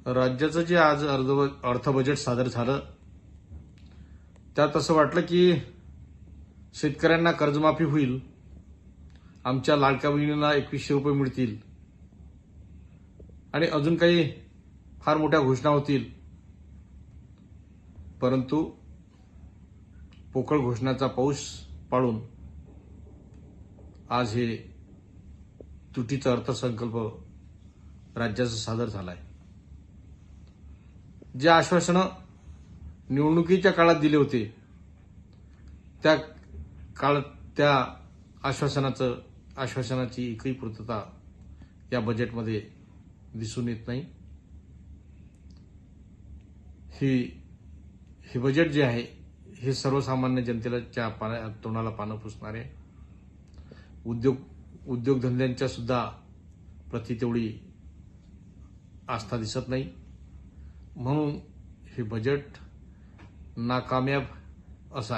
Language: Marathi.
राज्याचं जे आज अर्थ बजेट सादर झालं त्यात असं वाटलं की शेतकऱ्यांना कर्जमाफी होईल, आमच्या लाडक्या बहिणींना 2100 रुपये मिळतील आणि अजून काही फार मोठ्या घोषणा होतील. परंतु पोकळ घोषणाचा पाऊस पाडून आज हे तुटीचा अर्थसंकल्प राज्याचा सादर झालाय. जे आश्वासनं निवडणुकीच्या काळात दिले होते त्या आश्वासनाची एकही पूर्तता या बजेटमध्ये दिसून येत नाही. हे बजेट जे आहे हे सर्वसामान्य जनतेच्या तोंडाला पानं पुसणारे, उद्योगधंद्यांच्या सुद्धा प्रति तेवढी आस्था दिसत नाही. म्हणून हे बजेट नाकामयाब